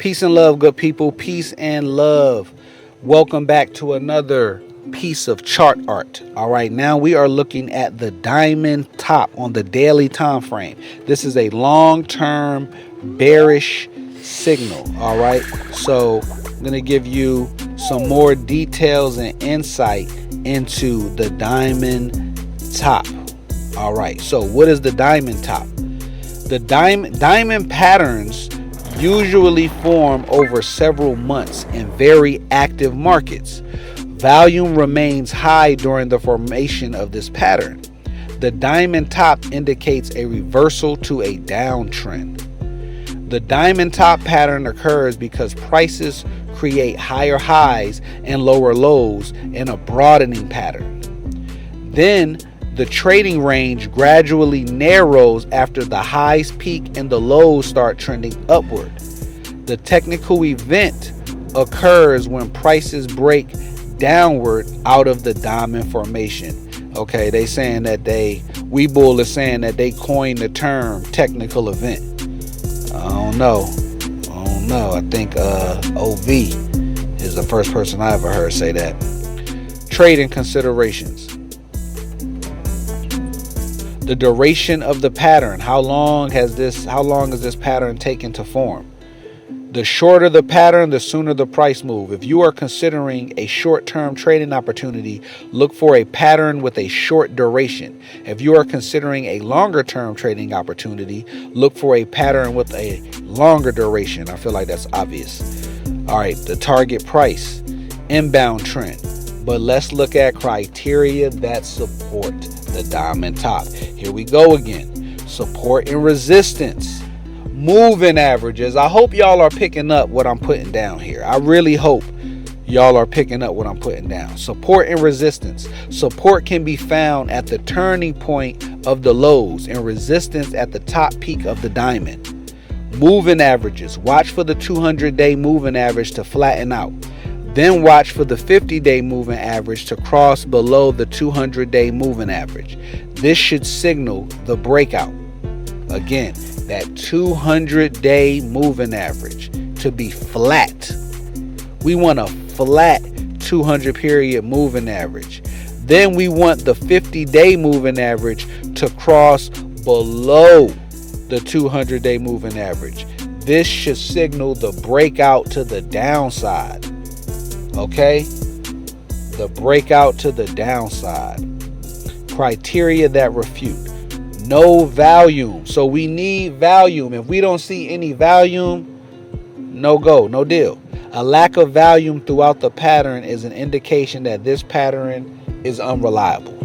Peace and love, good people. Peace and love. Welcome back to another piece of chart art. All right, now we are looking at the diamond top on the daily time frame. This is a long-term bearish signal. All right, so I'm going to give you some more details and insight into the diamond top. All right, so what is the diamond top? The diamond patterns usually form over several months in very active markets. Volume remains high during the formation of this pattern. The diamond top indicates a reversal to a downtrend. The diamond top pattern occurs because prices create higher highs and lower lows in a broadening pattern. Then the trading range gradually narrows after the highs peak and the lows start trending upward. The technical event occurs when prices break downward out of the diamond formation. Okay, they saying that Webull is saying that they coined the term technical event. I don't know. I think OV is the first person I ever heard say that. Trading considerations. The duration of the pattern. How long is this pattern taken to form? The shorter the pattern, the sooner the price move. If you are considering a short-term trading opportunity, look for a pattern with a short duration. If you are considering a longer-term trading opportunity, look for a pattern with a longer duration. I feel like that's obvious. All right, the target price, inbound trend. But let's look at criteria that support the diamond top. Here we go again. Support and resistance. Moving averages. I hope y'all are picking up what I'm putting down here. I really hope y'all are picking up what I'm putting down. Support and resistance. Support can be found at the turning point of the lows and resistance at the top peak of the diamond. Moving averages. Watch for the 200-day moving average to flatten out. Then watch for the 50-day moving average to cross below the 200-day moving average. This should signal the breakout. Again, that 200-day moving average to be flat. We want a flat 200 period moving average. Then we want the 50-day moving average to cross below the 200-day moving average. This should signal the breakout to the downside. Okay? The breakout to the downside. Criteria that refute. No volume. So we need volume. If we don't see any volume, no go, no deal. A lack of volume throughout the pattern is an indication that this pattern is unreliable.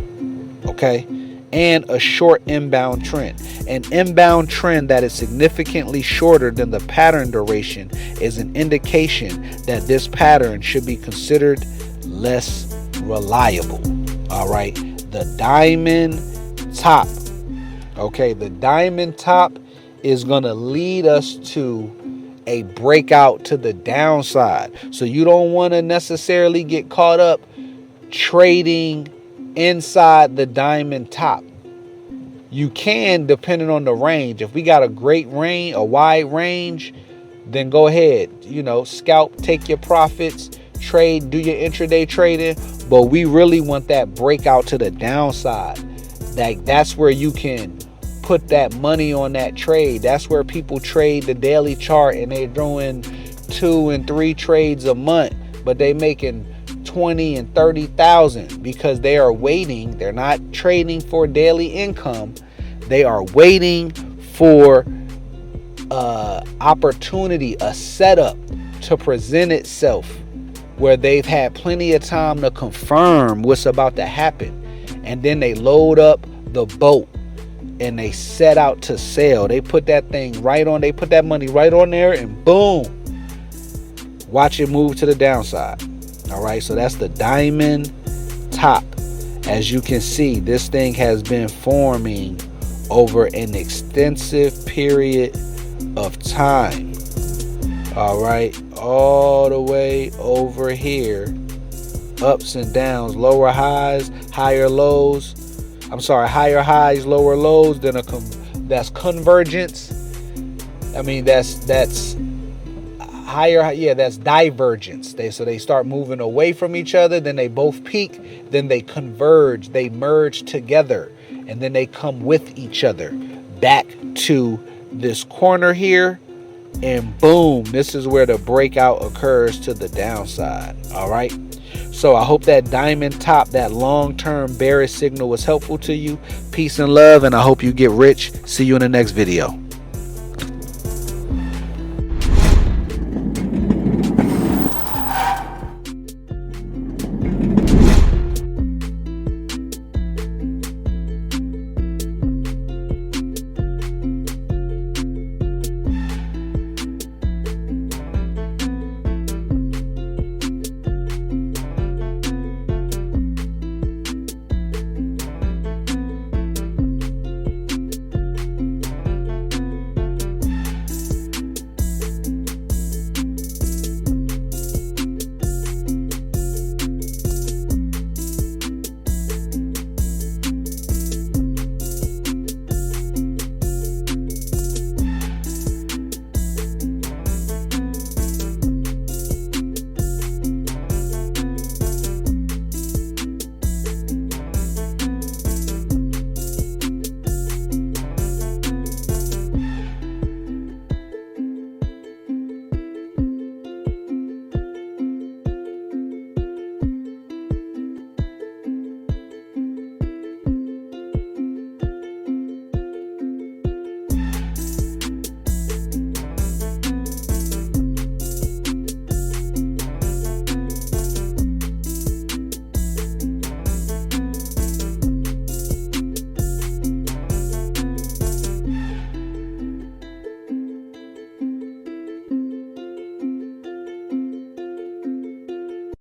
Okay? And a short inbound trend. An inbound trend that is significantly shorter than the pattern duration is an indication that this pattern should be considered less reliable. All right? The diamond top. Okay, the diamond top is going to lead us to a breakout to the downside. So you don't want to necessarily get caught up trading inside the diamond top. You can, depending on the range. If we got a great range, a wide range, then go ahead, scalp, take your profits, trade, do your intraday trading. But we really want that breakout to the downside. That's where you can put that money on that trade. That's where people trade the daily chart and they're doing 2 and 3 trades a month, but they making 20 and 30,000 because they are waiting. They're not trading for daily income. They are waiting for opportunity, a setup to present itself where they've had plenty of time to confirm what's about to happen. And then they load up the boat and they set out to sell. They put that thing right on. They put that money right on there and boom. Watch it move to the downside. All right. So that's the diamond top. As you can see, this thing has been forming over an extensive period of time. All right. All the way over here. Ups and downs, lower highs, higher lows. Higher highs, lower lows. That's convergence. I mean, that's higher, yeah, that's divergence. So they start moving away from each other, then they both peak, then they converge, they merge together, and then they come with each other back to this corner here, and boom, this is where the breakout occurs to the downside. All right, so I hope that diamond top, that long-term bearish signal was helpful to you. Peace and love, and I hope you get rich. See you in the next video.